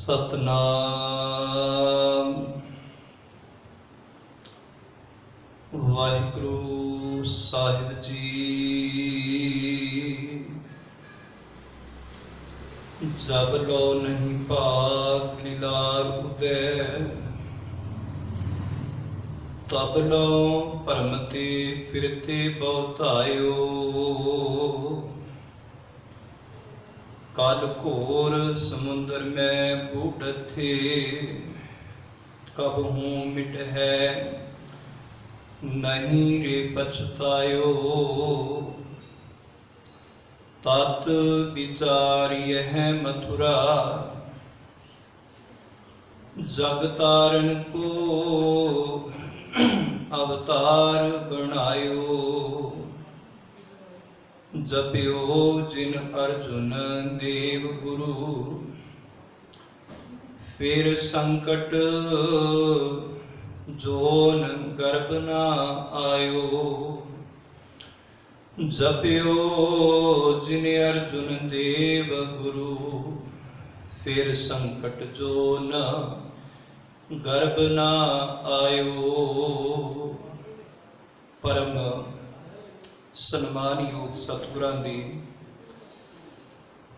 सतनाम वाहिगुरु साहिब जी। जब लो नहीं पाक लीलार उदय, तब लो परमते फिरते बहुतायो। काल घोर समुद्र में बूढ़ थे, कब हूँ मिट है नहीं रे पछतायो। तत विचार यह मथुरा, जग तारण को अवतार बनायो। जप्यो जिन अर्जुन देव गुरु, फिर संकट जोन गर्भ ना आयो। जप्यो जिन अर्जुन देव गुरु, फिर संकट जोन गर्भ ना आयो। परम सन्मानयोग सतगुरां दी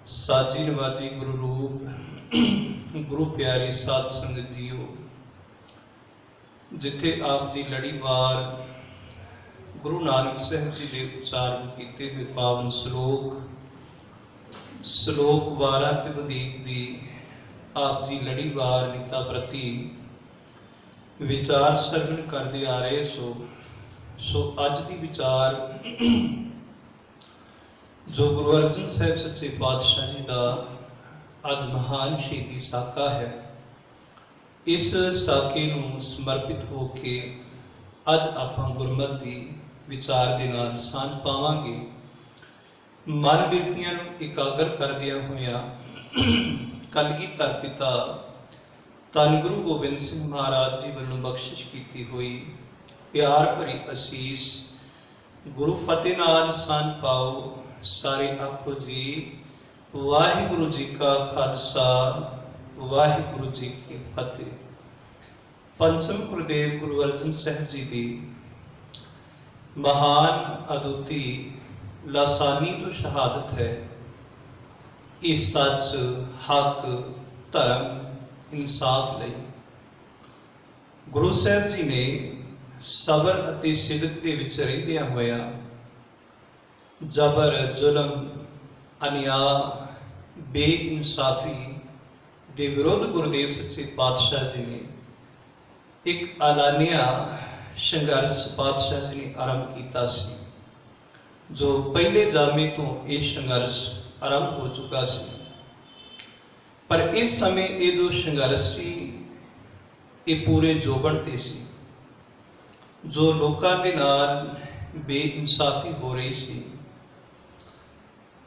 साजी नवाजी गुरु रूप गुरु प्यारी साध संगत जीओ, जिथे आप जी लड़ीवार गुरु नानक साहब जी ने उच्चारण किए हुए पावन श्लोक वारा ते वधीक दी आप जी लड़ीवार नीता प्रति विचार सरवण करते आ रहे सो अज की विचार जो गुरु अर्जन साहब सच्चे पातशाह जी का अज महान शहीदी साका है, इस साके नूं समर्पित होके अज आपां गुरमत दी विचार दे नाल साझ पावांगे। मन बिरतियां नूं इकागर करदियां होइयां कलगीधर पिता धन गुरु गोबिंद सिंह महाराज जी वल्लों बख्शिश की हुई प्यार भरी असीस गुरु फतेह नाल साझ पाओ। सारे आखो जी वाहिगुरु जी का खालसा वाहिगुरु जी की फतेह। पंचम गुरुदेव गुरु अर्जन साहब जी की महान अदुती लासानी तो शहादत है। इस सच हक धर्म इंसाफ लई गुरु साहब जी ने सबर अति सिदक दे विच रहिंदियां होया जबर जुलम अन्याय बेइंसाफी दे विरुद्ध गुरुदेव सच्चे पातशाह जी ने एक आलानिया संघर्ष पातशाह जी ने आरंभ किया सी, जो पहले जामे तो यह संघर्ष आरंभ हो चुका सी। पर इस समय ये जो संघर्ष सी ये पूरे जोबन ते सी। जो लोगों के नाल बेइंसाफी हो रही सी,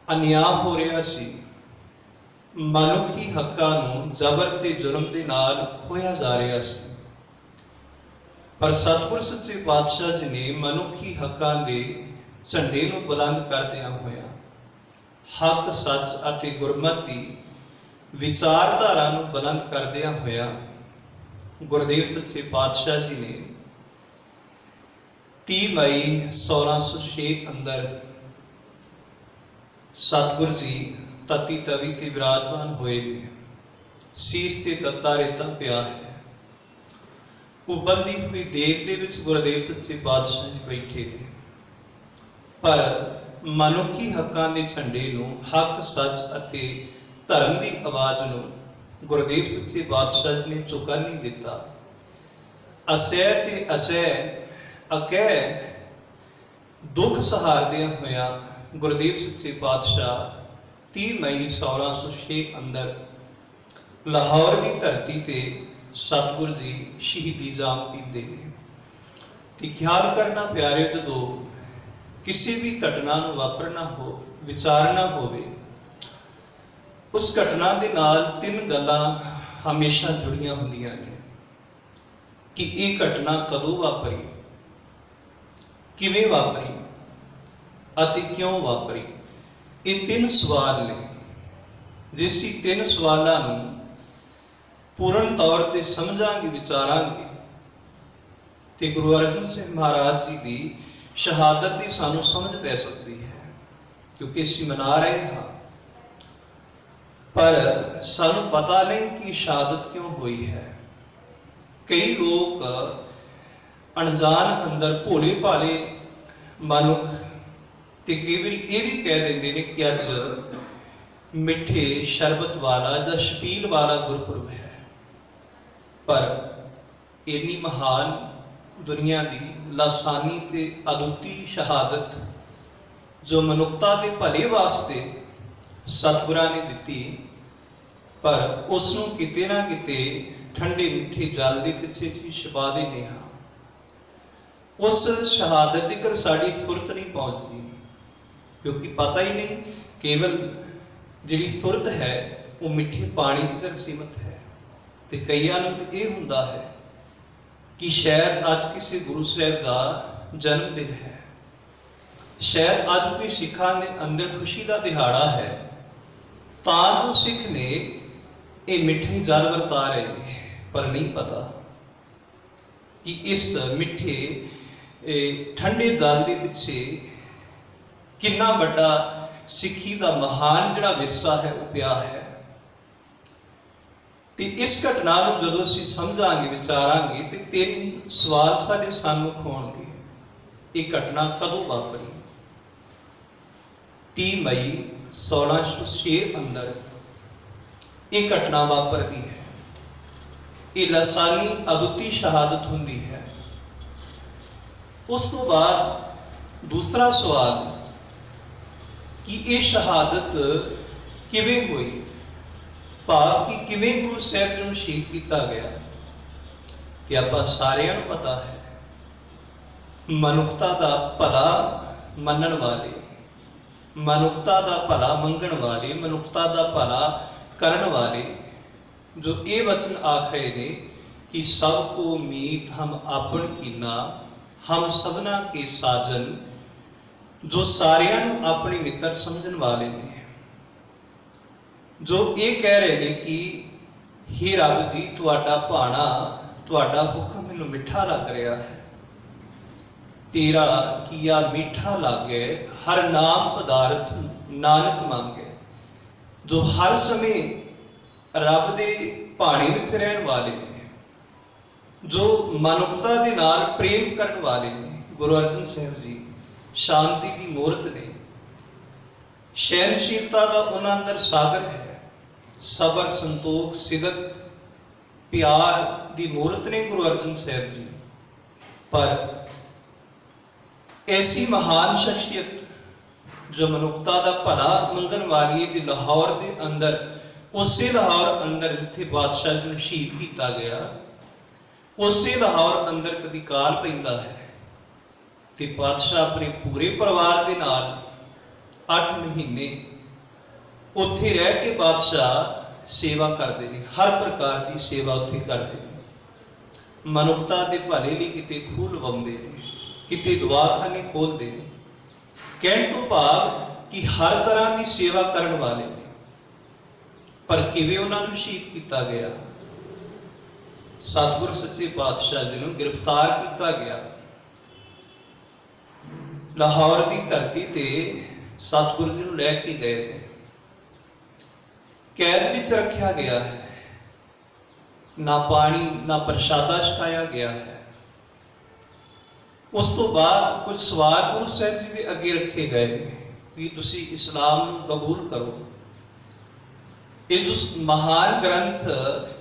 अन्याय हो रहा सी, मनुखी हक्कां नूं जबर ते जुल्म दे नाल खोया जा रहा सी। पर सतगुर सच्चे पातशाह जी ने मनुखी हक्कां दे झंडे नूं बुलंद करदियां होया हक सच अते गुरमत दी विचारधारा नूं बुलंद करदियां होया गुरुदेव सच्चे पातशाह जी ने 30 मई 1606 अंदर सतगुर जी तती तवी ते विराजमान होए ने। सीस ते तत्ता रेता पिया है, उबलती हुई देग दे विच गुरुदेव सच्चे पातशाह जी बैठे ने। पर मनुखी हक्कां दे झंडे नूं हक सच अते धर्म की आवाज़ नूं गुरुदेव सच्चे पातशाह जी ने झुकन नहीं दिता। असह ते असह अकह दुख सहारदियां होया गुरुदेव सच्चे पातशाह 30 मई 1606 अंदर लाहौर की धरती ते सतगुर जी शहीदी जाम पींदे ने। ते ख्याल करना प्यारे, जो किसी भी घटना नूं वापरना हो विचारना होवे, उस घटना के नाल 3 गल्लां हमेशा जुड़ियां हुंदियां ने कि ये घटना कदों वापरी, किवें वापरी अति क्यों वापरी। ये 3 सवाल ने, जिस 3 सवालों पूर्ण तौर ते समझांगे विचारांगे ते गुरु अर्जन सिंह महाराज जी की शहादत की सानू समझ पै सकती है, क्योंकि असीं मना रहे हाँ, पर सानू पता नहीं कि शहादत क्यों हुई है। कई लोग अनजान अंदर भोले भाले मनुख ते कई बार ये भी कह देंगे ने कि अज मिठे शरबत वाला या छबील वाला गुरपुरब है, पर इन्नी महान दुनिया की लासानी ते अदुੱਤੀ शहादत जो मनुखता के भले वास्ते सतगुरां ने दिती, पर उसनूं किते ना किते ठंडे मिठे जल के पिछे असीं छुपा देने हाँ। उस शहादत तक साड़ी सुरत नहीं पहुँचती, क्योंकि पता ही नहीं, केवल जिहड़ी सुरत है वो मिठे पानी तक सीमित है। तो कईयां नूं तो ये हुंदा है कि शायद अज किसी गुरु साहब का जन्मदिन है, शायद अज कोई सिखां दे अंदर खुशी का दिहाड़ा है, तां जो सिख ने ये मिठे जल वरता रहे हैं, पर नहीं पता कि इस मिठे ठंडे जल के पिछे कितना बड़ा सिखी का महान जिहड़ा विरसा है वो पिया है। तो इस घटना को जदों असीं समझांगे विचारांगे तो 3 सवाल साडे सामने होणगे। ये घटना कदों वापरी? 30 मई 1606 अंदर ये घटना वापरती है। ये लासानी अदुੱਤੀ शहादत हुंदी है। उस तो बाद दूसरा सवाल कि ये शहादत किवें हुई, भाव कि किवें गुरु साहब जी नूं शहीद किया गया। कि आपां सारिआं नूं पता है, मनुखता दा भला मनण वाले, मनुखता दा भला मंगण वाले, मनुखता दा भला करन वाले जो ये वचन आख रहे ने कि सबको मीत हम आपन कीना, हम सबना के साजन, जो सारियां नूं अपने मित्र समझण वाले ने, जो ये कह रहे ने कि हे रब जी तुहाडा भाणा, तुहाडा हुक्म मैनूं मिठा लग रहा है, तेरा किया मीठा लागे, हर नाम पदार्थ नानक मांगे। जो हर समय रब दे भाणे विच रहण वाले ने, जो मनुखता दे नाल प्रेम करन वाले ने, गुरु अर्जन साहब जी शांति की मूर्त ने, सहनशीलता का उन्हां अंदर सागर है, सबर संतोख सिदक प्यार की मूर्त ने गुरु अर्जन साहब जी। पर ऐसी महान शख्सियत जो मनुखता का भला मंगण वाली है, जो लाहौर के अंदर, उसे लाहौर अंदर जिथे बादशाह जी शहीद किया गया, उसे लाहौर अंदर कभी काल पैंदा है ते बादशाह अपने पूरे परिवार के नाल 8 महीने उत्थे रह के बादशाह सेवा करते हैं, हर प्रकार की सेवा उत्थे करते हैं। मनुखता के भले लिए किते खूह लवाउंदे ने, किते दवाखाने खोलते हैं, कहण तो भाव कि हर तरह की सेवा करने वाले ने। पर किवें उन्होंने शहीद किया गया? सतगुरु सच्चे पातशाह जी को गिरफ्तार किया गया। लाहौर की धरती ते सतगुरु जी को लैके गए, कैद विच रखा गया है, ना पानी ना प्रसादा छकाया गया है। उस तो बाद कुछ सवाल गुरु साहब जी के अगे रखे गए कि तुसी इस्लाम को कबूल करो, ये जो महान ग्रंथ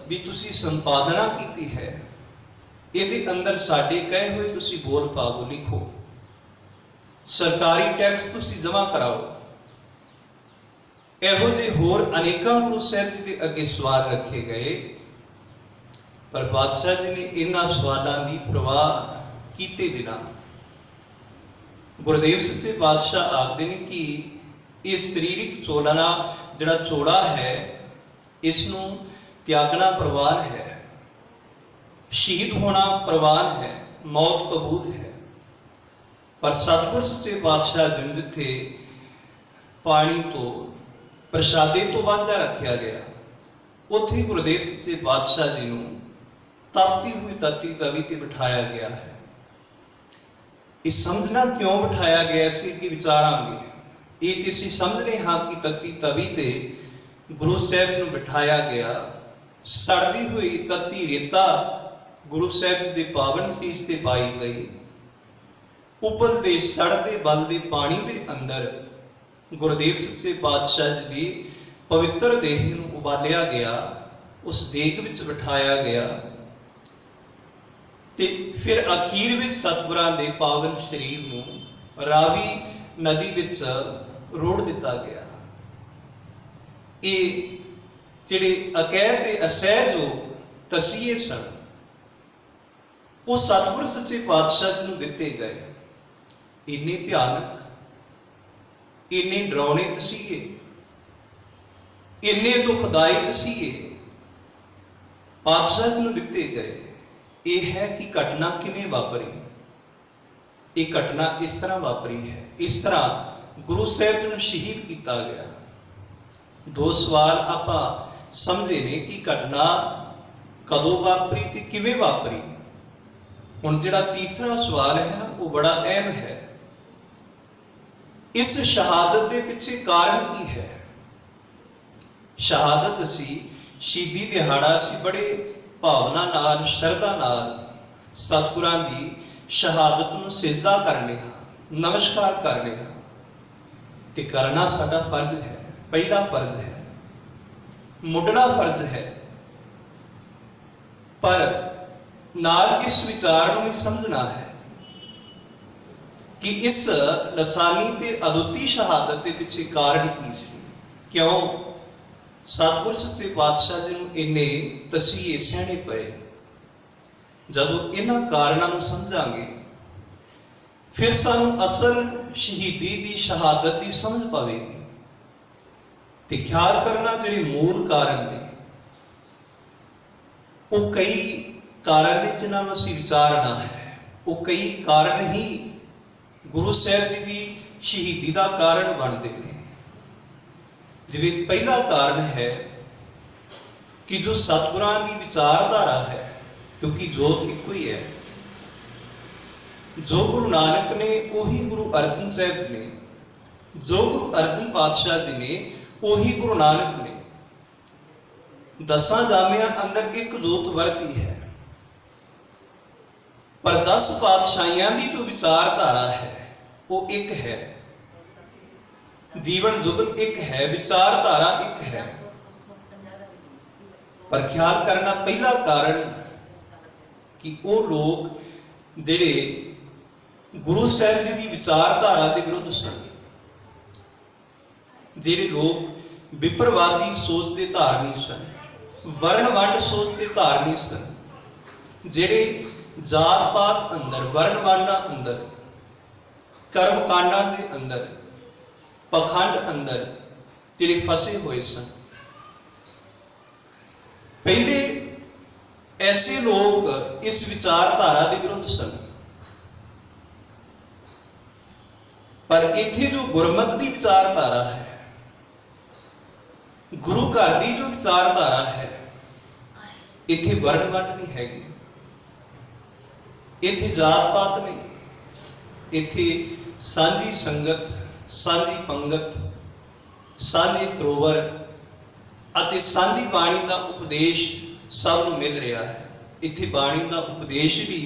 भी तुसी संपादना की है, ये अंदर साडे कहे हुए तुसी बोल पाओ लिखो, सरकारी टैक्स तुसी जमा कराओ। इहो जे होर अनेकों गुरु साहब जी के अगे सवाल रखे गए, पर बादशाह जी ने इन्हां सवालों की परवाह कीते बिना गुरुदेव सच्चे पातशाह आखते हैं कि ये शरीरिक चोलना जिहड़ा चोड़ा है, इसनूं त्यागना प्रवान है, शहीद होना प्रवान है, मौत कबूल है। पर सतगुर सच्चे पातशाह जी ने जिथे पानी तो प्रसादे तो वांझा रखा गया, ਉੱਥੇ ਗੁਰਦੇਵ ਸੱਚੇ ਪਾਤਸ਼ਾਹ ਜੀ ਨੂੰ ਤਪਤੀ हुई तत्ती तवी ते बिठाया गया है। ਇਹ ਸਮਝਣਾ ਕਿਉਂ ਬਿਠਾਇਆ ਗਿਆ ਸੀ ਕਿ ਵਿਚਾਰਾਂਗੇ। ਇਹ ਤੇ ਅਸੀਂ ਸਮਝਦੇ ਹਾਂ ਕਿ ਤੱਤੀ ਤਵੀ ਤੇ ਗੁਰੂ ਸਾਹਿਬ ਨੂੰ ਬਿਠਾਇਆ ਗਿਆ। ਸੜਦੀ ਹੋਈ ਤੱਤੀ ਰੇਤਾ ਗੁਰੂ ਸਾਹਿਬ ਜੀ ਦੇ ਪਾਵਨ ਸੀਸ ਤੇ ਪਾਈ ਗਈ। ਉਬਲਦੇ ਸੜਦੇ ਬਲਦੇ ਪਾਣੀ ਦੇ ਅੰਦਰ ਗੁਰਦੇਵ ਸੱਚੇ ਪਾਤਸ਼ਾਹ ਜੀ ਦੀ ਪਵਿੱਤਰ ਦੇਹ ਨੂੰ ਉਬਾਲਿਆ ਗਿਆ, ਉਸ ਦੇਗ ਵਿੱਚ ਬਿਠਾਇਆ ਗਿਆ ਤੇ ਫਿਰ ਅਖੀਰ ਵਿੱਚ ਸਤਿਗੁਰਾਂ ਦੇ ਪਾਵਨ ਸਰੀਰ ਨੂੰ ਰਾਵੀ ਨਦੀ ਵਿੱਚ ਰੋੜ ਦਿੱਤਾ ਗਿਆ। ਇਹ ਜਿਹੜੇ ਅਕੈਦ ਦੇ ਅਸਹਿ ਜੋ ਤਸੀਹੇ ਸਨ ਉਹ ਸਤਿਗੁਰ ਸੱਚੇ ਪਾਤਸ਼ਾਹ ਜੀ ਨੂੰ ਦਿੱਤੇ ਗਏ। ਇੰਨੇ ਭਿਆਨਕ, ਇੰਨੇ ਡਰਾਉਣੇ ਤਸੀਹੇ, ਇੰਨੇ ਦੁਖਦਾਈ ਤਸੀਹੇ ਪਾਤਸ਼ਾਹ ਜੀ ਨੂੰ ਦਿੱਤੇ ਗਏ। ਇਹ ਹੈ ਕਿ ਘਟਨਾ ਕਿਵੇਂ ਵਾਪਰੀ। ਇਹ ਘਟਨਾ ਇਸ ਤਰ੍ਹਾਂ ਵਾਪਰੀ ਹੈ, ਇਸ ਤਰ੍ਹਾਂ ਗੁਰੂ ਸਾਹਿਬ ਜੀ ਨੂੰ ਸ਼ਹੀਦ ਕੀਤਾ ਗਿਆ। ਦੋ ਸਵਾਲ ਆਪਾਂ ਸਮਝੇ ਨੇ ਕਿ ਘਟਨਾ ਕਦੋਂ ਵਾਪਰੀ ਤੇ ਕਿਵੇਂ ਵਾਪਰੀ। ਹੁਣ ਜਿਹੜਾ ਤੀਸਰਾ ਸਵਾਲ ਹੈ ਉਹ ਬੜਾ ਅਹਿਮ ਹੈ। ਇਸ ਸ਼ਹਾਦਤ ਦੇ ਪਿੱਛੇ ਕਾਰਨ ਕੀ ਹੈ? ਸ਼ਹਾਦਤ ਸੀ, ਸ਼ਹੀਦੀ ਦਿਹਾੜਾ ਸੀ, ਬੜੇ ਭਾਵਨਾ ਨਾਲ, ਸ਼ਰਧਾ ਨਾਲ ਸਤਿਗੁਰਾਂ ਦੀ ਸ਼ਹਾਦਤ ਨੂੰ ਸਿਜਦਾ ਕਰਨੇ ਹਾਂ, ਨਮਸਕਾਰ ਕਰਨੇ ਹਾਂ ਤੇ ਕਰਨਾ ਸਾਡਾ ਫਰਜ਼ ਹੈ, ਪਹਿਲਾ ਫਰਜ਼ ਹੈ, ਮੁੱਢਲਾ ਫਰਜ਼ ਹੈ। ਪਰ ਨਾਲ ਇਸ ਵਿਚਾਰ ਨੂੰ ਵੀ ਸਮਝਣਾ ਹੈ ਕਿ ਇਸ ਲਸਾਨੀ ਤੇ ਅਦੁੱਤੀ ਸ਼ਹਾਦਤ ਦੇ ਪਿੱਛੇ ਕਾਰਨ ਕੀ ਸੀ। ਕਿਉਂ ਸਤਿਗੁਰ ਸੱਚੇ ਪਾਤਸ਼ਾਹ ਜੀ ਨੂੰ ਇੰਨੇ ਤਸੀਹੇ ਸਹਿਣੇ ਪਏ। ਜਦੋਂ ਇਹਨਾਂ ਕਾਰਨਾਂ ਨੂੰ ਸਮਝਾਂਗੇ ਫਿਰ ਸਾਨੂੰ ਅਸਲ ਸ਼ਹੀਦੀ ਦੀ ਸ਼ਹਾਦਤ ਦੀ ਸਮਝ ਪਵੇਗੀ। ਤੇ ਖਿਆਲ ਕਰਨਾ ਜਿਹੜੇ ਮੂਲ ਕਾਰਨ ਨੇ ਉਹ ਕਈ ਕਾਰਨ ਨੇ ਜਿਨ੍ਹਾਂ ਨੂੰ ਅਸੀਂ ਵਿਚਾਰਨਾ ਹੈ। ਉਹ ਕਈ ਕਾਰਨ ਹੀ ਗੁਰੂ ਸਾਹਿਬ ਜੀ ਦੀ ਸ਼ਹੀਦੀ ਦਾ ਕਾਰਨ ਬਣਦੇ ਨੇ। ਜਿਵੇਂ ਪਹਿਲਾ ਕਾਰਨ ਹੈ ਕਿ ਜੋ ਸਤਿਗੁਰਾਂ ਦੀ ਵਿਚਾਰਧਾਰਾ ਹੈ, ਕਿਉਂਕਿ ਜੋਤ ਇੱਕੋ ਹੀ ਹੈ। ਜੋ ਗੁਰੂ ਨਾਨਕ ਨੇ ਉਹੀ ਗੁਰੂ ਅਰਜਨ ਸਾਹਿਬ ਜੀ ਨੇ, ਜੋ ਗੁਰੂ ਅਰਜਨ ਪਾਤਸ਼ਾਹ ਜੀ ਨੇ ਉਹੀ ਗੁਰੂ ਨਾਨਕ ਨੇ। ਦਸਾਂ ਜਾਮਿਆਂ ਅੰਦਰ ਇੱਕ ਜੋਤ ਵਰਤੀ ਹੈ, ਪਰ 10 ਪਾਤਸ਼ਾਹੀਆਂ ਦੀ ਜੋ ਵਿਚਾਰਧਾਰਾ ਹੈ ਉਹ ਇੱਕ ਹੈ। ਜੀਵਨ ਜੁਗਤ ਇੱਕ ਹੈ, ਵਿਚਾਰਧਾਰਾ ਇੱਕ ਹੈ। ਪਰ ਖਿਆਲ ਕਰਨਾ ਪਹਿਲਾ ਕਾਰਨ ਕਿ ਉਹ ਲੋਕ ਜਿਹੜੇ ਗੁਰੂ ਸਾਹਿਬ ਜੀ ਦੀ ਵਿਚਾਰਧਾਰਾ ਦੇ ਵਿਰੁੱਧ ਸਨ, ਜਿਹੜੇ ਲੋਕ ਵਿਪਰਵਾਦੀ ਸੋਚ ਦੇ ਧਾਰਨੀ ਸਨ, ਵਰਨ ਵੰਡ ਸੋਚ ਦੇ ਧਾਰਨੀ ਸਨ, ਜਿਹੜੇ ਜਾਤ ਪਾਤ ਅੰਦਰ, ਵਰਨ ਵੰਡਾਂ ਅੰਦਰ, ਕਰਮ ਕਾਂਡਾਂ ਦੇ ਅੰਦਰ, ਪਖੰਡ ਅੰਦਰ ਜਿਹੜੇ ਫਸੇ ਹੋਏ ਸਨ। ਪਹਿਲੇ ਐਸੇ ਲੋਕ ਇਸ ਵਿਚਾਰਧਾਰਾ ਦੇ ਵਿਰੁੱਧ ਸਨ। ਪਰ ਇੱਥੇ ਜੋ ਗੁਰਮਤਿ ਦੀ ਵਿਚਾਰਧਾਰਾ ਹੈ, ਗੁਰੂ ਘਰ ਦੀ ਜੋ ਵਿਚਾਰਧਾਰਾ ਹੈ, ਇੱਥੇ ਵਰਨ ਵੰਡ ਨਹੀਂ ਹੈਗੀ, ਇੱਥੇ ਜਾਤ ਪਾਤ ਨਹੀਂ, ਇੱਥੇ ਸਾਂਝੀ ਸੰਗਤ, ਸਾਂਝੀ ਪੰਗਤ, ਸਾਂਝੇ ਸਰੋਵਰ ਅਤੇ ਸਾਂਝੀ ਬਾਣੀ ਦਾ ਉਪਦੇਸ਼ ਸਭ ਨੂੰ ਮਿਲ ਰਿਹਾ ਹੈ। ਇੱਥੇ ਬਾਣੀ ਦਾ ਉਪਦੇਸ਼ ਵੀ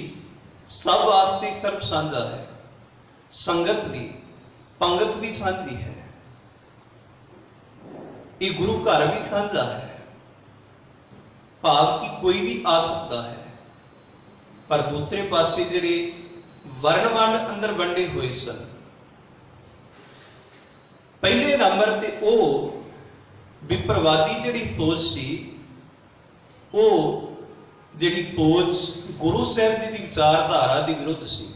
ਸਭ ਵਾਸਤੇ ਸਰਬ ਸਾਂਝਾ ਹੈ। ਸੰਗਤ ਦੀ ਪੰਗਤ ਵੀ ਸਾਂਝੀ ਹੈ। ਇਹ ਗੁਰੂ ਘਰ ਵੀ ਸਾਂਝਾ ਹੈ। ਭਾਵ ਕਿ ਕੋਈ ਵੀ ਆ ਸਕਦਾ ਹੈ। ਪਰ ਦੂਸਰੇ ਪਾਸੇ ਜਿਹੜੇ ਵਰਨ ਵੰਡ ਅੰਦਰ ਵੰਡੇ ਹੋਏ ਸਨ, ਪਹਿਲੇ ਨੰਬਰ ਤੇ ਉਹ ਵਿਪਰਵਾਦੀ ਜਿਹੜੀ ਸੋਚ ਸੀ, ਉਹ ਜਿਹੜੀ ਸੋਚ ਗੁਰੂ ਸਾਹਿਬ ਜੀ ਦੀ ਵਿਚਾਰਧਾਰਾ ਦੇ ਵਿਰੁੱਧ ਸੀ।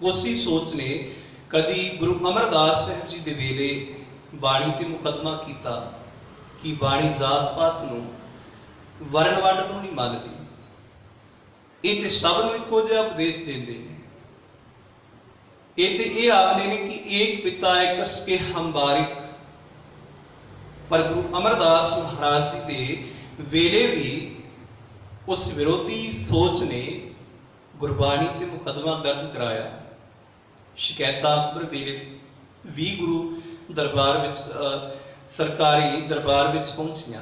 ਉਸੇ ਸੋਚ ਨੇ ਕਦੀ ਗੁਰੂ ਅਮਰਦਾਸ ਸਾਹਿਬ ਜੀ ਦੇ ਵੇਲੇ ਬਾਣੀ ਤੇ ਮੁਕੱਦਮਾ ਕੀਤਾ ਕਿ ਬਾਣੀ ਜਾਤ ਪਾਤ ਨੂੰ, ਵਰਨ ਵੰਡ ਨੂੰ ਨਹੀਂ ਮੰਨਦੀ। ਇਹ ਤੇ ਸਭ ਨੂੰ ਇੱਕੋ ਜਿਹਾ ਉਪਦੇਸ਼ ਦਿੰਦੇ ਨੇ। ਇਹ ਤੇ ਇਹ ਆਖਦੇ ਨੇ ਕਿ ਏਕ ਪਿਤਾ ਏਕਸ ਕੇ ਹਮ ਬਾਰਿਕ, पर गुरु अमरदास महाराज जी के वेले भी उस विरोधी सोच ने गुरबाणी ते मुकदमा दर्ज कराया। शिकायतां अकबर वेले भी गुरु दरबार विच सरकारी दरबार विच पहुंचियां,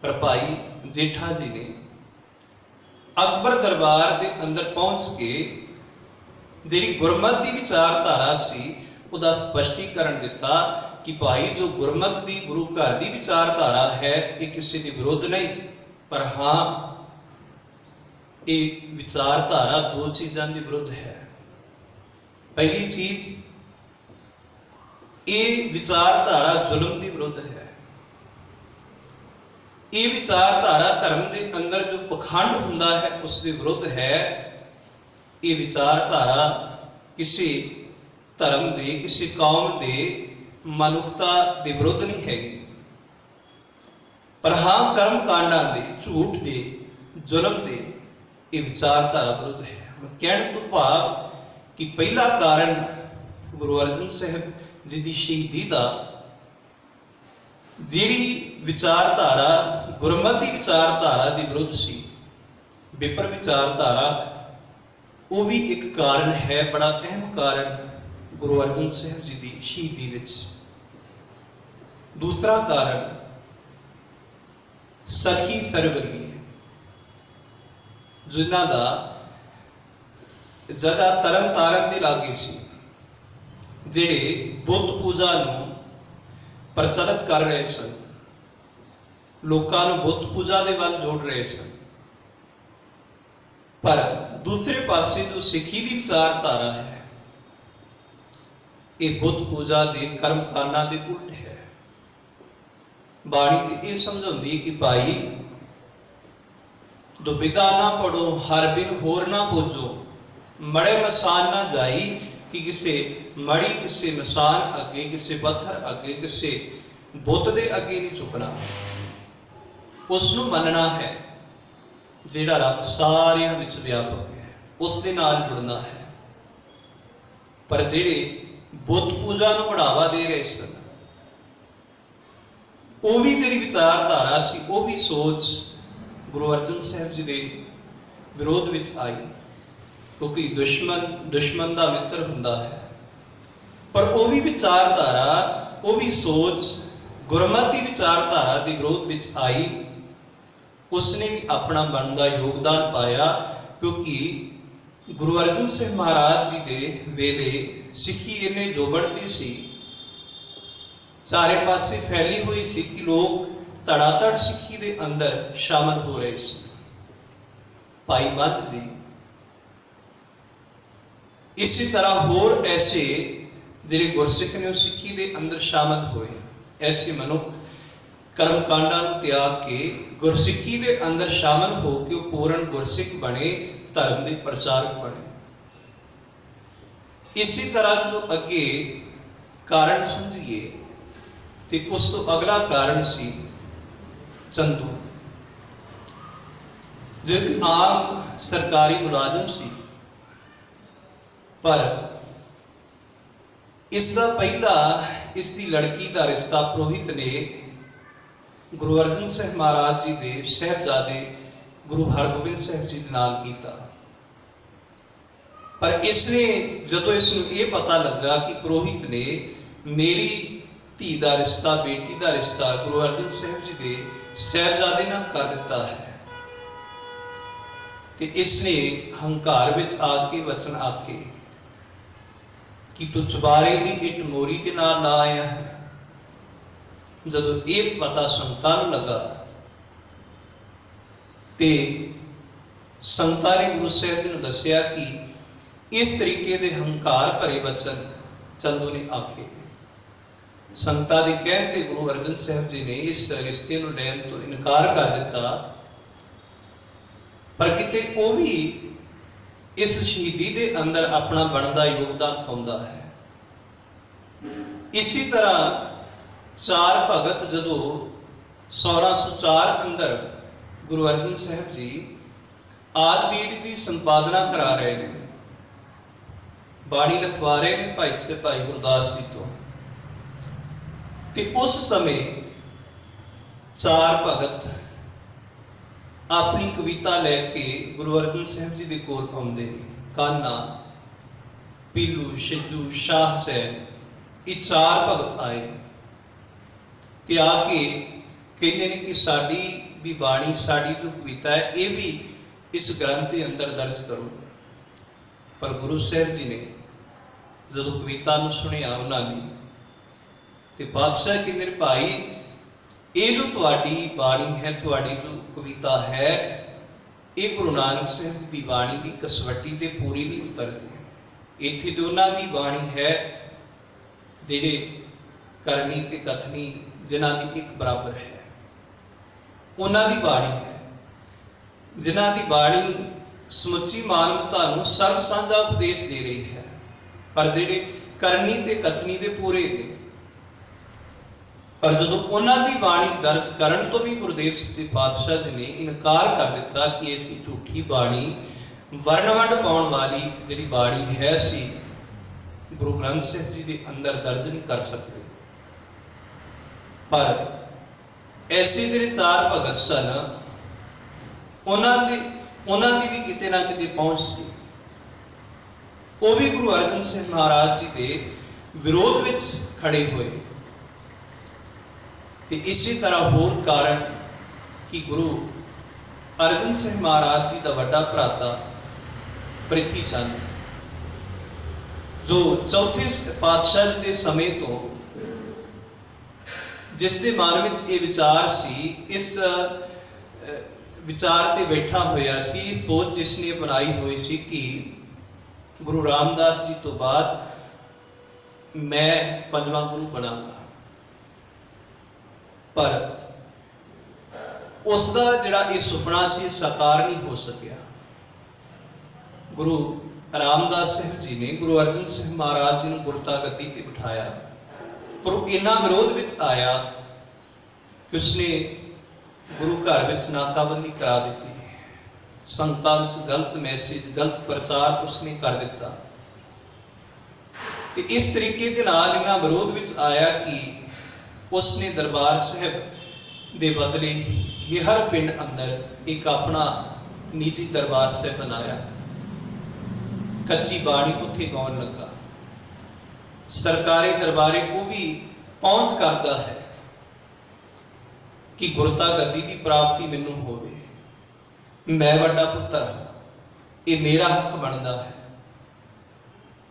पर भाई जेठा जी ने अकबर दरबार के अंदर पहुंच के जिहड़ी गुरमत की विचारधारा सी उहदा स्पष्टीकरण दिता कि भाई जो गुरमत की गुरु घर की विचारधारा है ये किसी के विरुद्ध नहीं, पर हाँ ये विचारधारा दो चीज़ों के विरुद्ध है। पहली चीज ये विचारधारा जुल्म के विरुद्ध है। ये विचारधारा धर्म के अंदर जो पखंड हुंदा है उसके विरुद्ध है। ये विचारधारा किसी धर्म के किसी कौम के मनुखता के विरुद्ध नहीं है, पर हाँ कर्म कांडा के झूठ के जुल्म के ये विचारधारा विरुद्ध है। कहने तो भाव कि पहला कारण गुरु अर्जन साहब जी की शहीदी का जिहड़ी विचारधारा गुरमत की विचारधारा के विरुद्ध सी, विपर विचारधारा, वो भी एक कारण है, बड़ा अहम कारण गुरु अर्जन साहब जी की शहीदी विच। दूसरा कारण सखी सरवरी जिन्हां दा जगह तरन तारण के लागे सी, जिहड़े बुत पूजा नूं प्रचलित कर रहे सन, लोकां नूं बुत पूजा दे वल जोड़ रहे सन। पर दूसरे पासे जो सिखी की विचारधारा है ये बुत पूजा के कर्म कांडा के उल्ट है। बाणी ये समझाउंदी कि भाई दुबिधा ना पढ़ो हर बिन होर ना पूजो, मड़े मसान ना जाई कि किसी मड़ी किसी मसान अगे किसी पत्थर अगे किसी बुत दे अगे नहीं झुकना, उसनूं मनना है जिहड़ा रब सारियां विच व्यापक है, उसदे नाल जुड़ना है। पर जिहड़े बुत पूजा नूं बढ़ावा दे रहे सन, वो भी जिहड़ी विचारधारा सी, वो भी सोच गुरु अर्जन साहब जी के विरोध विच आई, क्योंकि दुश्मन का मित्र हुंदा है। पर वो भी विचारधारा, वो भी सोच गुरमत की विचारधारा के विरोध विच आई। उसने भी अपना बनता योगदान पाया, क्योंकि गुरु अर्जन साहब महाराज जी के वेले सिक्खी इन्ने जोबड़ती सी, सारे पासे फैली हुई सी कि लोग धड़ाधड़ सिक्खी के अंदर शामिल हो रहे थे। भाई मत जी इसी तरह होर ऐसे जिहड़े गुरसिख ने सिक्खी के अंदर शामिल हुए, ऐसे मनुख कर्म कांडा नूं त्याग के गुरसिखी के अंदर शामिल हो के पूर्ण गुरसिख बने, धर्म के प्रचारक बने। इसी तरह जो अगे कारण समझिए तो उस तो अगला कारण सी चंदू, जो एक आम सरकारी मुलाजम सी, पर इसका पहला इसकी लड़की का रिश्ता पुरोहित ने गुरु अर्जन साहब महाराज जी के साहिबजादे गुरु हरगोबिंद साहब जी के नाल कीता। पर इसने जदों इसनूं ये पता लगा कि पुरोहित ने मेरी धी का रिश्ता, बेटी का रिश्ता गुरु अर्जन साहब जी के साहिबजादे नाल कर दिता है, तो इसने हंकार विच आके वचन आखे कि तू चुबारे की इट मोरी के नाल ला आया है। जदों ये पता संतां नूं लगा ते संतां ने गुरु साहब जी नूं दस्सिया कि इस तरीके के हंकार भरे वचन चंदू ने आखे। संतां दे कहण ते गुरु अर्जन साहब जी ने इस रिश्ते नूं लैण तो इनकार कर दिता, पर किते वो भी इस शहीदी के अंदर अपना बनता योगदान पाउंदा है। इसी तरह चार भगत जदों 1604 अंदर गुरु अर्जन साहब जी आदि पीढ़ी की संपादना करा रहे हैं, बाणी लिखवा रहे हैं भाई से भाई गुरदास जी तो, ਤੇ ਉਸ ਸਮੇਂ ਚਾਰ ਭਗਤ ਆਪਣੀ ਕਵਿਤਾ ਲੈ ਕੇ ਗੁਰੂ ਅਰਜਨ ਸਾਹਿਬ ਜੀ ਦੇ ਕੋਲ ਆਉਂਦੇ ਨੇ। ਕਾਨਾ, ਪੀਲੂ, ਛੱਜੂ, ਸ਼ਾਹ ਹੁਸੈਨ, ਇਹ ਚਾਰ ਭਗਤ ਆਏ ਤੇ ਆ ਕੇ ਕਹਿੰਦੇ ਨੇ ਕਿ ਸਾਡੀ ਵੀ ਬਾਣੀ, ਸਾਡੀ ਜੋ ਕਵਿਤਾ ਹੈ, ਇਹ ਵੀ ਇਸ ਗ੍ਰੰਥ ਦੇ ਅੰਦਰ ਦਰਜ ਕਰੋ। ਪਰ ਗੁਰੂ ਸਾਹਿਬ ਜੀ ਨੇ ਜਦੋਂ ਕਵਿਤਾ ਨੂੰ ਸੁਣਿਆ ਉਹਨਾਂ ਦੀ, ਤੇ ਬਾਦਸ਼ਾਹ ਕਹਿੰਦੇ ਨੇ ਭਾਈ, ਇਹ ਜੋ ਤੁਹਾਡੀ ਬਾਣੀ ਹੈ, ਤੁਹਾਡੀ ਜੋ ਕਵਿਤਾ ਹੈ, ਇਹ ਗੁਰੂ ਨਾਨਕ ਸਾਹਿਬ ਜੀ ਦੀ ਬਾਣੀ ਦੀ ਕਸਵੱਟੀ ਤੇ ਪੂਰੀ ਨਹੀਂ ਉਤਰਦੀ। ਇੱਥੇ ਤੇ ਉਹਨਾਂ ਦੀ ਬਾਣੀ ਹੈ ਜਿਹੜੇ ਕਰਨੀ ਤੇ ਕਥਨੀ ਜਿਨ੍ਹਾਂ ਦੀ ਇੱਕ ਬਰਾਬਰ ਹੈ, ਉਹਨਾਂ ਦੀ ਬਾਣੀ ਹੈ ਜਿਨ੍ਹਾਂ ਦੀ ਬਾਣੀ ਸਮੁੱਚੀ ਮਾਨਵਤਾ ਨੂੰ ਸਰਬ ਸਾਂਝਾ ਉਪਦੇਸ਼ ਦੇ ਰਹੀ ਹੈ। ਪਰ ਜਿਹੜੇ ਕਰਨੀ ਤੇ ਕਥਨੀ ਦੇ ਪੂਰੇ ਨੇ, ਪਰ ਜਦੋਂ ਉਹਨਾਂ ਦੀ ਬਾਣੀ ਦਰਜ ਕਰਨ ਤੋਂ ਵੀ ਗੁਰਦੇਵ ਸੱਚੇ ਪਾਤਸ਼ਾਹ ਜੀ ਨੇ ਇਨਕਾਰ ਕਰ ਦਿੱਤਾ ਕਿ ਅਸੀਂ ਝੂਠੀ ਬਾਣੀ, ਵਰਨਵੰਡ ਪਾਉਣ ਵਾਲੀ ਜਿਹੜੀ ਬਾਣੀ ਹੈ ਸੀ, ਗੁਰੂ ਗ੍ਰੰਥ ਸਾਹਿਬ ਜੀ ਦੇ ਅੰਦਰ ਦਰਜ ਨਹੀਂ ਕਰ ਸਕਦੇ। ਪਰ ਐਸੇ ਜਿਹੜੇ ਚਾਰ ਭਗਤ ਸਨ, ਉਹਨਾਂ ਦੀ ਵੀ ਕਿਤੇ ਨਾ ਕਿਤੇ ਪਹੁੰਚ ਸੀ। ਉਹ ਵੀ ਗੁਰੂ ਅਰਜਨ ਸਾਹਿਬ ਮਹਾਰਾਜ ਜੀ ਦੇ ਵਿਰੋਧ ਵਿੱਚ ਖੜੇ ਹੋਏ। ਤੇ ਇਸੇ ਤਰ੍ਹਾਂ ਹੋਰ ਕਾਰਨ ਕਿ ਗੁਰੂ ਅਰਜਨ ਸਾਹਿਬ ਮਹਾਰਾਜ ਜੀ ਦਾ ਵੱਡਾ ਭਰਾਤਾ ਪ੍ਰਿਥੀ ਚੰਦ, ਜੋ ਚੌਥੇ ਪਾਤਸ਼ਾਹ ਜੀ ਦੇ ਸਮੇਂ ਤੋਂ ਜਿਸ ਦੇ ਮਨ ਵਿੱਚ ਇਹ ਵਿਚਾਰ ਸੀ, ਇਸ ਵਿਚਾਰ ਤੇ ਬੈਠਾ ਹੋਇਆ ਸੀ, ਸੋਚ ਜਿਸ ਨੇ ਬਣਾਈ ਹੋਈ ਸੀ ਕਿ ਗੁਰੂ ਰਾਮਦਾਸ ਜੀ ਤੋਂ ਬਾਅਦ ਮੈਂ ਪੰਜਵਾਂ ਗੁਰੂ ਬਣਾਂਗਾ। ਪਰ ਉਸ ਦਾ ਜਿਹੜਾ ਇਹ ਸੁਪਨਾ ਸੀ, ਸਾਕਾਰ ਨਹੀਂ ਹੋ ਸਕਿਆ। ਗੁਰੂ ਰਾਮਦਾਸ ਸਾਹਿਬ ਜੀ ਨੇ ਗੁਰੂ ਅਰਜਨ ਸਾਹਿਬ ਮਹਾਰਾਜ ਜੀ ਨੂੰ ਗੁਰਤਾ ਗੱਦੀ ਤੇ ਬਿਠਾਇਆ, ਪਰ ਉਹ ਇੰਨਾ ਵਿਰੋਧ ਵਿੱਚ ਆਇਆ ਕਿ ਉਸਨੇ ਗੁਰੂ ਘਰ ਵਿੱਚ ਨਾਕਾਬੰਦੀ ਕਰਾ ਦਿੱਤੀ, ਸੰਗਤਾਂ ਵਿੱਚ ਗਲਤ ਮੈਸੇਜ, ਗਲਤ ਪ੍ਰਚਾਰ ਉਸਨੇ ਕਰ ਦਿੱਤਾ। ਤੇ ਇਸ ਤਰੀਕੇ ਦੇ ਨਾਲ ਇਹਨਾਂ ਵਿਰੋਧ ਵਿੱਚ ਆਇਆ ਕਿ ਉਸਨੇ ਦਰਬਾਰ ਸਾਹਿਬ ਦੇ ਬਦਲੇ ਹਰ ਪਿੰਡ ਅੰਦਰ ਇੱਕ ਆਪਣਾ ਨਿੱਜੀ ਦਰਬਾਰ ਸਾਹਿਬ ਬਣਾਇਆ। ਕੱਚੀ ਬਾਣੀ ਉੱਥੇ ਗਾਉਣ ਲੱਗਾ। ਸਰਕਾਰੀ ਦਰਬਾਰੇ ਉਹ ਵੀ ਪਹੁੰਚ ਕਰਦਾ ਹੈ ਕਿ ਗੁਰਤਾ ਗੱਦੀ ਦੀ ਪ੍ਰਾਪਤੀ ਮੈਨੂੰ ਹੋਵੇ, ਮੈਂ ਵੱਡਾ ਪੁੱਤਰ ਹਾਂ, ਇਹ ਮੇਰਾ ਹੱਕ ਬਣਦਾ ਹੈ।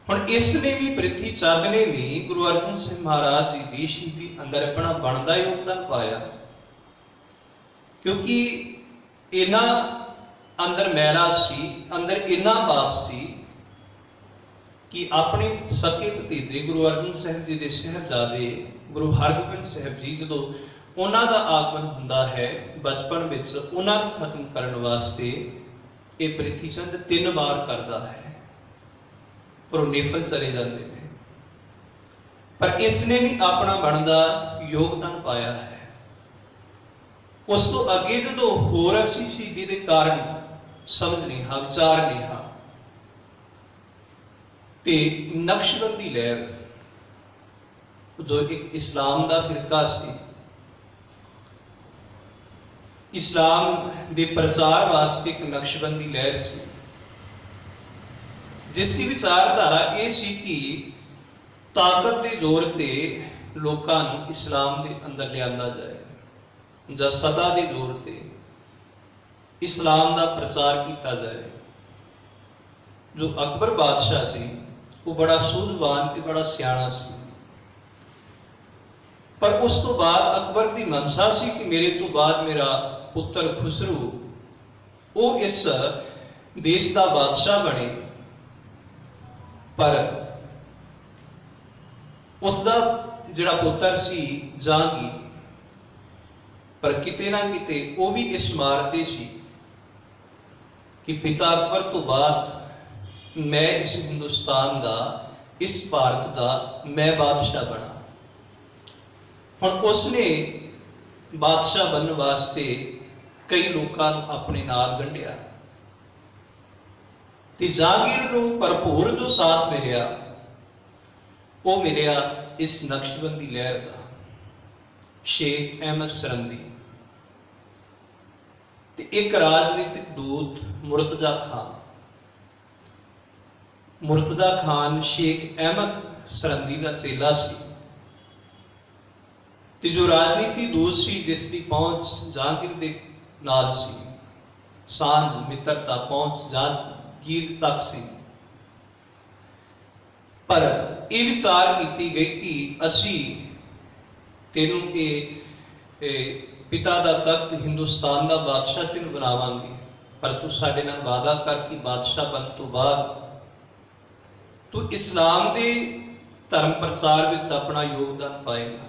ਹੁਣ ਇਸ ਨੇ ਵੀ ਪ੍ਰਿਥੀ ਚੰਦ ਨੇ ਵੀ ਗੁਰੂ ਅਰਜਨ ਸਾਹਿਬ ਮਹਾਰਾਜ ਜੀ ਦੀ ਸ਼ਹੀਦੀ ਅੰਦਰ ਆਪਣਾ ਬਣਦਾ ਯੋਗਦਾਨ ਪਾਇਆ, ਕਿਉਂਕਿ ਇਹਨਾਂ ਅੰਦਰ ਮੈਲਾ ਸੀ, ਅੰਦਰ ਇੰਨਾ ਪਾਪ ਸੀ ਕਿ ਆਪਣੇ ਸਕੇ ਭਤੀਜੇ ਗੁਰੂ ਅਰਜਨ ਸਾਹਿਬ ਜੀ ਦੇ ਸਾਹਿਬਜ਼ਾਦੇ ਗੁਰੂ ਹਰਗੋਬਿੰਦ ਸਾਹਿਬ ਜੀ, ਜਦੋਂ ਉਹਨਾਂ ਦਾ ਆਗਮਨ ਹੁੰਦਾ ਹੈ ਬਚਪਨ ਵਿੱਚ, ਉਹਨਾਂ ਨੂੰ ਖਤਮ ਕਰਨ ਵਾਸਤੇ ਇਹ ਪ੍ਰਿਥੀ ਚੰਦ 3 ਵਾਰ ਕਰਦਾ ਹੈ, ਪਰ ਉਹ ਨਿਫਲ ਚਲੇ ਜਾਂਦੇ ਨੇ। ਪਰ ਇਸ ਨੇ ਵੀ ਆਪਣਾ ਬਣਦਾ ਯੋਗਦਾਨ ਪਾਇਆ ਹੈ। ਉਸ ਤੋਂ ਅੱਗੇ ਜਦੋਂ ਹੋਰ ਅਸੀਂ ਸ਼ਹੀਦੀ ਦੇ ਕਾਰਨ ਸਮਝਨੇ ਹਾਂ, ਵਿਚਾਰਨੇ ਹਾਂ, ਤੇ ਨਕਸ਼ਬੰਦੀ ਲਹਿਰ ਜੋ ਇੱਕ ਇਸਲਾਮ ਦਾ ਫਿਰਕਾ ਸੀ, ਇਸਲਾਮ ਦੇ ਪ੍ਰਚਾਰ ਵਾਸਤੇ ਇੱਕ ਨਕਸ਼ਬੰਦੀ ਲਹਿਰ ਸੀ, ਜਿਸ ਦੀ ਵਿਚਾਰਧਾਰਾ ਇਹ ਸੀ ਕਿ ਤਾਕਤ ਦੇ ਜ਼ੋਰ ਤੇ ਲੋਕਾਂ ਨੂੰ ਇਸਲਾਮ ਦੇ ਅੰਦਰ ਲਿਆਂਦਾ ਜਾਏ, ਜਾਂ ਸਦਾ ਦੇ ਜ਼ੋਰ ਤੇ ਇਸਲਾਮ ਦਾ ਪ੍ਰਚਾਰ ਕੀਤਾ ਜਾਏ। ਜੋ ਅਕਬਰ ਬਾਦਸ਼ਾਹ ਸੀ, ਉਹ ਬੜਾ ਸੂਝਵਾਨ ਤੇ ਬੜਾ ਸਿਆਣਾ ਸੀ, ਪਰ ਉਸ ਤੋਂ ਬਾਅਦ ਅਕਬਰ ਦੀ ਮਨਸਾ ਸੀ ਕਿ ਮੇਰੇ ਤੋਂ ਬਾਅਦ ਮੇਰਾ ਪੁੱਤਰ ਖੁਸਰੂ ਉਹ ਇਸ ਦੇਸ਼ ਦਾ ਬਾਦਸ਼ਾਹ ਬਣੇ। ਪਰ ਉਸ ਦਾ ਜਿਹੜਾ ਪੁੱਤਰ ਸੀ ਜਹਾਂਗੀਰ, ਪਰ ਕਿਤੇ ਨਾ ਕਿਤੇ ਉਹ ਵੀ ਇਸ ਮਾਰਦੇ ਸੀ ਕਿ ਪਿਤਾ ਅਕਬਰ ਤੋਂ ਬਾਅਦ ਮੈਂ ਇਸ ਹਿੰਦੁਸਤਾਨ ਦਾ, ਇਸ ਭਾਰਤ ਦਾ ਮੈਂ ਬਾਦਸ਼ਾਹ ਬਣਾ। ਹੁਣ ਉਸਨੇ ਬਾਦਸ਼ਾਹ ਬਣਨ ਵਾਸਤੇ ਕਈ ਲੋਕਾਂ ਨੂੰ ਆਪਣੇ ਨਾਲ ਗੰਢਿਆ, ਤੇ ਜਹਾਂਗੀਰ ਨੂੰ ਭਰਪੂਰ ਜੋ ਸਾਥ ਮਿਲਿਆ, ਉਹ ਮਿਲਿਆ ਇਸ ਨਕਸ਼ਬੰਦੀ ਲਹਿਰ ਦਾ। शेख अहमद सरंदी ते एक राजनीतिक दूत मुर्तजा खान। मुर्तजा खान शेख अहमद सरंदी का चेला सी ते जो राजनीति दूत सी जिसकी पहुंच जहांगीर दे नाल सी, सांझ मित्रता पहुंच जहांगीर तक सी। पर यह विचार की गई कि असी तेनू पिता का तख्त हिंदुस्तान का बादशाह तेन बनावांगे, पर तू साडे नाल वादा कर कि बादशाह बन तो बाद तू इस्लाम के धर्म प्रचार में अपना योगदान पाएगा।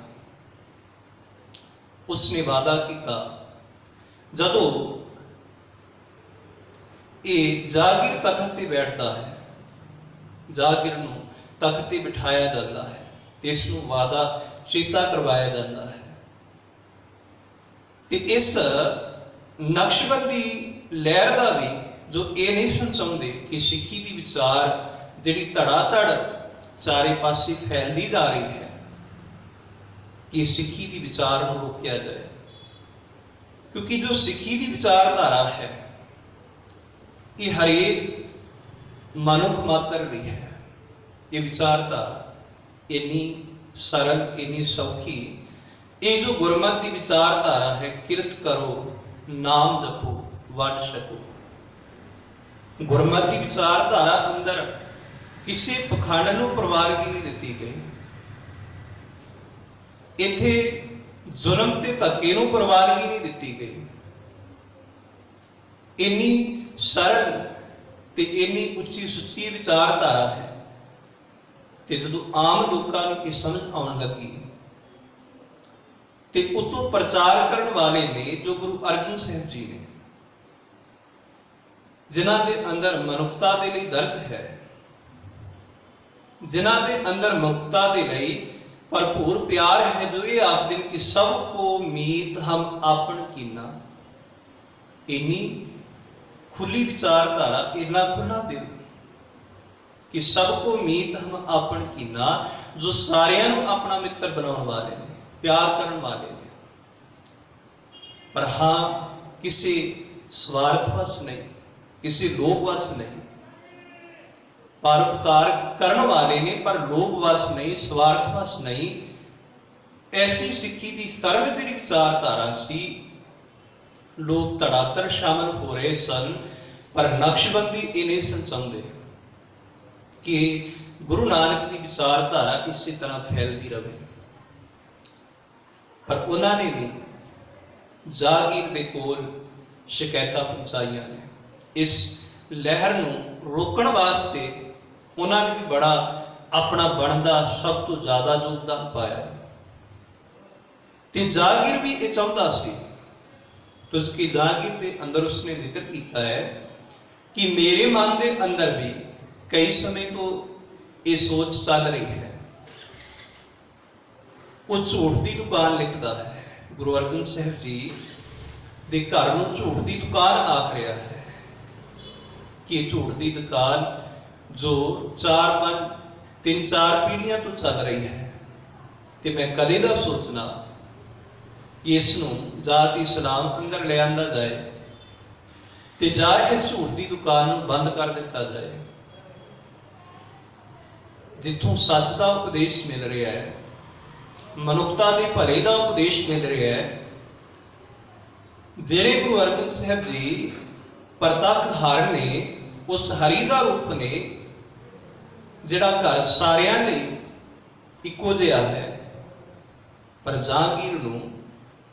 उसने वादा किया। जदों ये जागीर तख्त पर बैठता है, जागीर नूं तख्त पर बिठाया जाता है, इसनूं वादा चेता करवाया जाता है। ते इस नक्शबंदी लहर का भी जो ये नहीं चाहते कि सिक्खी की विचार जिहड़ी धड़ाधड़ चारे पासे फैलती जा रही है, कि सिक्खी की विचार को रोकया जाए। क्योंकि जो सिक्खी की विचारधारा है ये हरेक मनुख मात्र भी है। ये विचारधारा इन्नी सरल, इन्नी सौखी, ये जो गुरमत की विचारधारा है, किरत करो, नाम जपो, वंड छको। गुरमत की विचारधारा अंदर किसी पखंड को प्रवानगी नहीं दी गई। इत्थे जुल्म ते धक्के को प्रवानगी नहीं दी गई। इन्नी सरल ते इन्नी उच्ची सुच्ची विचारधारा है। ते जदों आम लोगों को ये समझ आउण लगी ते उतों प्रचार करने वाले ने जो गुरु अर्जन साहिब जी ने, जिन्हां दे अंदर मनुखता दे लई दर्द है, जिन्हां दे अंदर मनुखता दे लई भरपूर प्यार है, जो ये आखदे कि सबको मीत हम आपन कीना। इन्नी खुली विचारधारा, इन्ना खुला दिल कि सबको मीत हम आपन कीना, जो सारियां नूं अपना मित्र बनाने वाले ने, प्यार करने वाले ने, पर हाँ किसी स्वार्थवश नहीं, किसी लोभवश नहीं। परोपकार करने वाले ने पर लोभवश नहीं, स्वार्थवश नहीं। ऐसी सिक्खी की सरल जिहड़ी विचारधारा सी, लोग धड़ाधड़ शामिल हो रहे सन, पर नक्शबंदी ये नहीं सन चाहते कि गुरु नानक की विचारधारा इसी तरह फैलती रहे। पर उन्होंने भी जागीर दे कोल शिकायतां पहुंचाइयां ने। इस लहर नूं रोकण वास्ते उन्होंने भी बड़ा अपना बनदा सब तो ज्यादा योगदान पाया। ते जागीर भी ये चाहता सी, तो उसकी जागीर के अंदर उसने जिक्र किया है कि मेरे मन के अंदर भी कई समय तो ये सोच चल रही है। वो झूठ की दुकान लिखता है। गुरु अर्जन साहिब जी दे घर नूं झूठ की दुकान आख रहा है कि झूठ की दुकान जो 3-4 पीढ़ियां तो चल रही है। तो मैं कदे दा सोचना कि इसनूं जात इस्लाम अंदर ले आंदा जाए, तो जा इस झूठ की दुकान नूं बंद कर दिता जाए। जिथों सच का उपदेश मिल रहा है, मनुखता के भले का उपदेश मिल रहा है, जेड़े गुरु अर्जन साहिब जी प्रतख हर ने, उस हरि का रूप ने, जिहड़ा घर सारियां लई इक्को जिहा है, पर जहांगीर नूं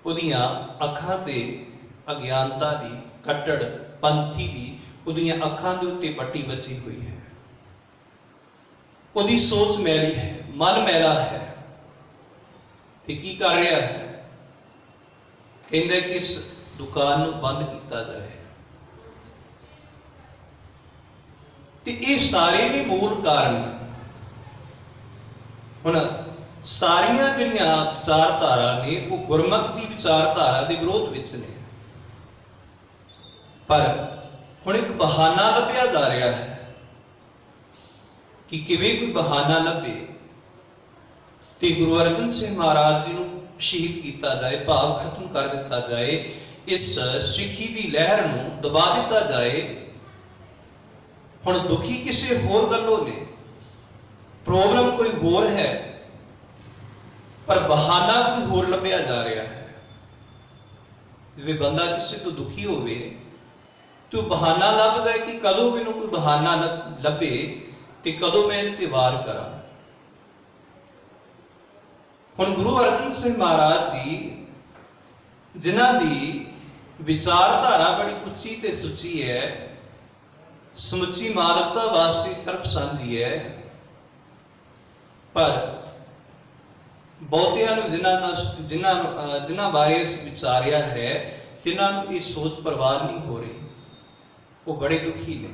उहदियां अखां ते अज्ञानता दी, कट्टड़ पंथी दी उहदियां अखां दे उत्ते पट्टी बची हुई है। उहदी सोच मैली है, मन मैला है। ते की कर रहा है? कहंदे कि इस दुकान नूं बंद किया जाए। ते ये सारे भी मूल कारण हुण सारियां जिहड़ियां विचारधारा ने वो गुरमत की विचारधारा के विरोध विच ने। पर हुण एक बहाना लभ्या जा रहा है कि किवें कोई बहाना लभे ते गुरु अर्जन सिंह महाराज जी नूं शहीद किया जाए, भाव खत्म कर दिता जाए, इस सिੱਖੀ की लहर नूं दबा दिता जाए। हुण दुखी किसी होर गल्लों ने, प्रॉब्लम कोई होर है, पर बहाना कोई होर लभ्या जा रहा है। जिवें बंदा किसी तो दुखी होवे तो बहाना लभदा है कि कदों मैनूं कोई बहाना लभे ते कदों मैं इन्हां ते वार करां। हुण गुरु अर्जन सिंह महाराज जी जिन्हां दी विचारधारा बड़ी उच्ची ते सुची है, समुची मानवता वास्ते सर्ब सांझी है, पर बहुतियां नूं जिन्हां बारे असीं विचारिया है तिन्हां नूं इह सोच परवान नहीं हो रही। वो बड़े दुखी ने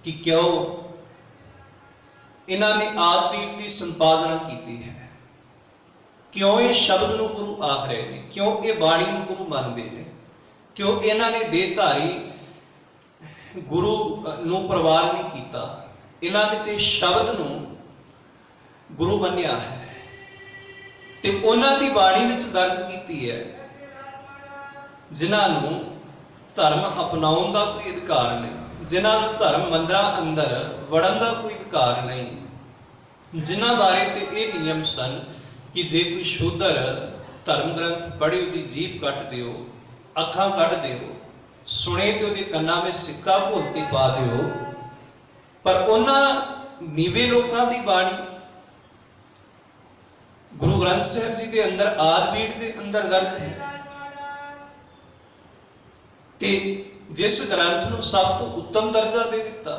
कि क्यों इन्हां ने आदपीठ की संपादना की है, क्यों ये शब्द नूं गुरु आख रहे हैं, क्यों ये बाणी नूं गुरु मानते हैं, क्यों इन्हां ने देहधारी गुरु नूं परवान नहीं किया, इन्हां ने ते शब्द नूं गुरु मन्निया है ते उन्हां दी बाणी विच दर्ज कीती है जिन्हां नूं धर्म अपनाउण दा कोई अधिकार नहीं, जिन्हां नूं धर्म मंदिरां अंदर वड़न दा कोई अधिकार नहीं, जिन्हां बारे ते ये नियम सन कि जे कोई शूद्र धर्म ग्रंथ पढ़े उसकी जीभ कट दिओ, अखां कट दिओ, सुने तो उसके कन्नां में सिक्का घोल के पा दिओ। पर उन्हां नीवे लोकां दी बाणी गुरु ग्रंथ साहिब जी के अंदर आदपीठ के अंदर दर्ज है ते जिस ग्रंथ नूं सब तो उत्तम दर्जा दे दिता,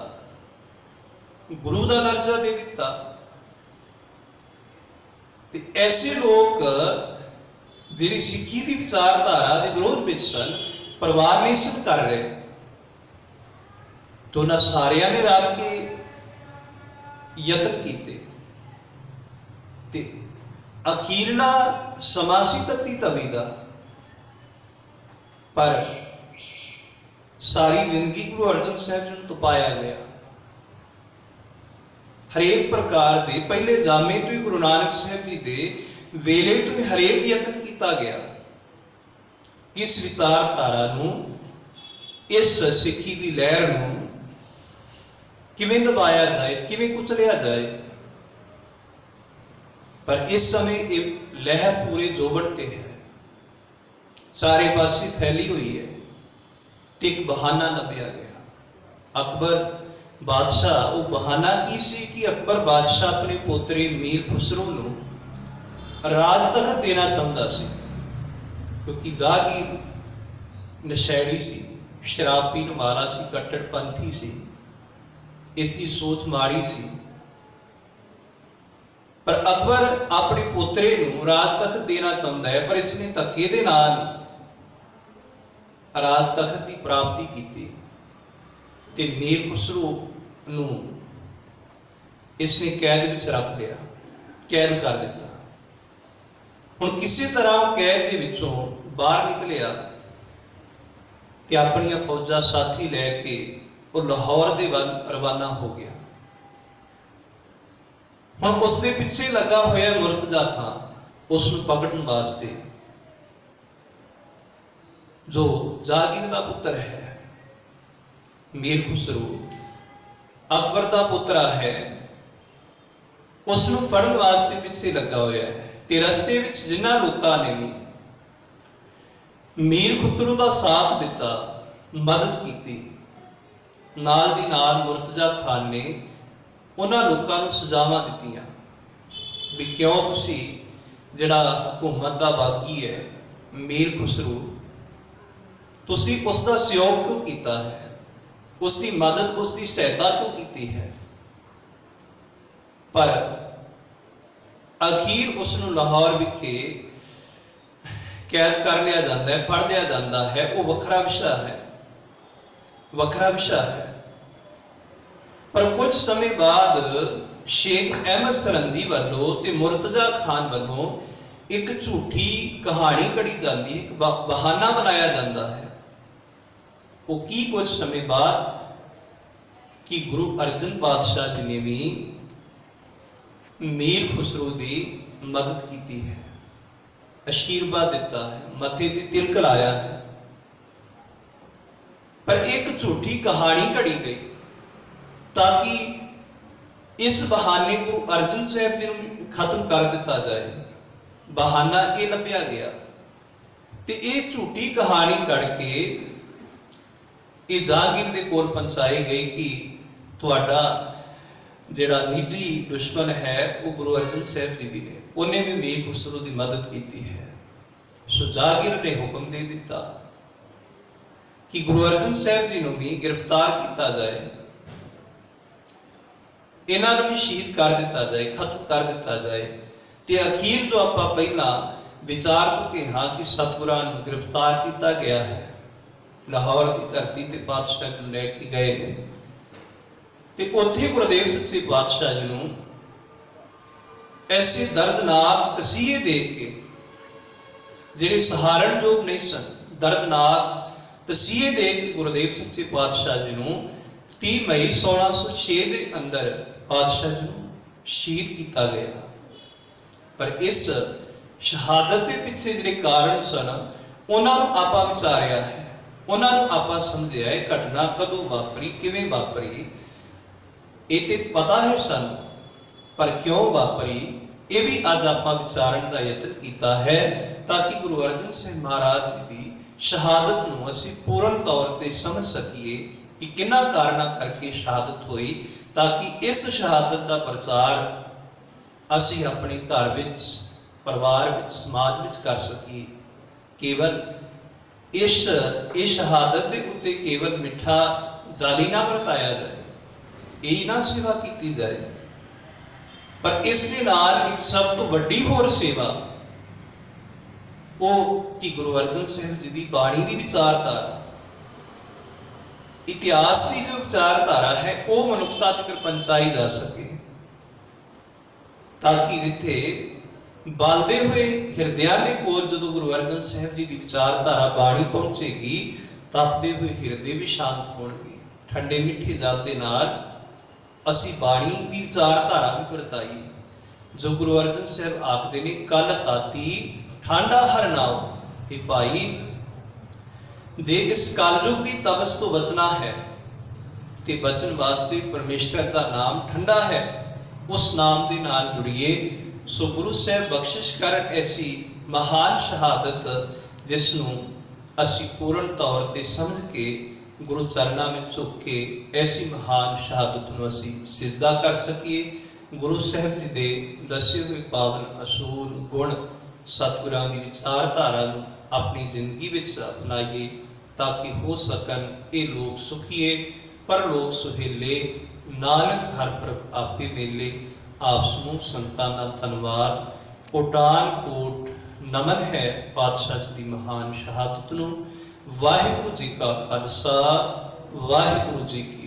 गुरु का दर्जा दे दिता, ते ऐसे लोग जिहड़ी सिੱਖੀ की विचारधारा के विरोध में सन परवाह नहीं सन कर रहे, तो उन्हां सारियां ने रल के यतन कीते ते अखीरला समा सी तत्ती तवी दा, पर सारी जिंदगी गुरु अर्जन साहब जी तो पाया गया। हरेक प्रकार के पहले जामे तो ही गुरु नानक साहब जी के वेले तो ही हरेक यतन किया गया इस विचारधारा नूं, इस सिੱਖੀ की लहर नूं किवें दबाया जाए, किवें कुचलिया जाए। पर इस समय ये लहर पूरे जोबड़ ते है, चारे पासे फैली हुई है, एक बहाना लभ्या गया। अकबर बादशाह वो बहाना की सी कि अकबर बादशाह अपने पोतरे मीर खुसरो नूं राज तखत देना चाहता सी, क्योंकि जागीर नशैड़ी सी, शराब पीण वाला सी, कट्टरपंथी सी, इसकी सोच माड़ी सी। पर अकबर अपने पोतरे नूं राज तखत देना चाहता है, पर इसने धक्के दे नाल राज तखत की प्राप्ति की ते मीर खुसरो नूं इसने कैद विच रख लिया, कैद कर दिता। हुण किसी तरह कैद दे विचों बाहर निकलिया ते अपनियां फौजां साथी लैके वो लाहौर दे वल रवाना हो गया। हुण उसके पिछे लगा होया मुर्तजा खां उसनूं पकड़न वास्ते, जो जागीर का पुत्र है। मीर खुसरो अकबर का पुत्र है, उसनूं फड़न वास्ते पिछे लगा होया है। ते रस्ते विच जिन्हां लोकां ने भी मीर खुसरो का साथ दिता, मदद की, नाल दी नाल मुर्तजा खान ने उन्हां लोकां नूं सजावां दित्तियां भी क्यों तुसीं जिहड़ा हुकूमत का बागी है मीर खुसरो, तुसीं उसका सहयोग क्यों किया है, उसकी मदद, उसकी सहायता क्यों की है। पर अखीर उसनूं लाहौर विखे कैद कर लिया जाता है, फड़ लिया जाता है। वो वखरा विषय है, वखरा विषय है। पर कुछ समय बाद शेख अहमद सरहंदी वालों ते मुर्तजा खान वालों एक झूठी कहानी कढ़ी जाती है, एक बहाना बनाया जाता है। वो की कुछ समय बाद कि गुरु अर्जन पातशाह जी ने भी मीर खुसरो की मदद की है। आशीर्वाद दिता है, मथे ते तिलक लाया है, पर एक झूठी कहानी घड़ी गई ताकि इस बहाने गुरु अर्जन साहब जी को खत्म कर दिता जाए। बहाना ये लभ्या गया ते इस झूठी कहानी करके ये जागीर दे कोल पहुंचाई गई कि तुहाडा जिहड़ा निजी दुश्मन है वो गुरु अर्जन साहब जी भी ने, उन्हें भी मीर खुसरो की मदद की है। सो जागीर ने हुक्म दे दिता कि गुरु अर्जन साहब जी को भी गिरफ्तार किया जाए, इन्हां नूं भी शहीद कर दिता जाए, खत्म कर दिता जाए। ते अखीर जो आपां पहला विचार चुके हाँ कि सतगुरां नूं गिरफ्तार किया गया है, लाहौर की धरती ते पातशाह जी लैके गए ने ते उत्थे गुरुदेव सच्चे पातशाह जी नूं ऐसे दर्दनाक तसीहे दे के जिहड़े सहारण योग नहीं सन, दर्दनाक तसीहे दे के गुरुदेव सच्चे पातशाह जी नूं 30 मई 1606 के अंदर पातशाह जी नूं शहीद किया गया। पर इस शहादत के पिछे जिहड़े कारण सन उन्हां नूं आपां विचारिया है, उन्हां नूं आपां समझिया है घटना कदों वापरी, किवें वापरी, ये ते पता है सन, पर क्यों वापरी ये भी अज आपां विचारन का यतन किया है ताकि गुरु अर्जन साहब महाराज जी की शहादत नूं असीं पूर्ण तौर पर समझ सकीए कि किन्हां कारणों करके शहादत हुई, ताकि इस शहादत का प्रचार असीं अपने घर विच, परिवार विच, समाज विच कर सकीए। केवल इस शहादत के उत्ते केवल मिठा जाली ना वरताया जाए, यही ना सेवा की जाए, पर इस दे नाल एक सब तो वड्डी होर सेवा वो कि गुरु अर्जन साहब जी की बाणी की विचारधारा, इतिहास की जो विचारधारा है वो मनुखता तक पहुंचाई जा सके, ताकि जिथे बालदे हुए हिरदियां के कोल जो गुरु अर्जन साहब जी की विचारधारा बाणी पहुंचेगी, तपदे हुए हिरदे भी शांत होणगे। ठंडे मिठे जल दे नाल असी बाणी की विचारधारा भी वरताई। जो गुरु अर्जन साहब आखते ने, कल ताती ठंडा हर नाव, हे भाई जे इस कालयुग की तपस तो बचना है ते बचन वास्ते परमेश्वर का नाम ठंडा है, उस नाम के नाल जुड़िए। सो गुरु साहब बख्शिश करन ऐसी महान शहादत जिसनों असी पूर्ण तौर पर समझ के गुरु चरणों में झुक के ऐसी महान शहादत नूं असी सिजदा कर सकीए। गुरु साहब जी दे दसे हुए पावन असूल गुण सतगुरां दी विचारधारा नूं अपनी जिंदगी विच अपनाइए, ताकि हो सकन ये लोग सुखीए पर लोग सुहेले, नानक हर प्रभ आपे मेले। आप समूह संतां दा धन्नवाद, कोटान कोट नमन है पातशाह जी दी महान शहादत नूं। वाहिगुरू जी का खालसा, वाहिगुरू जी की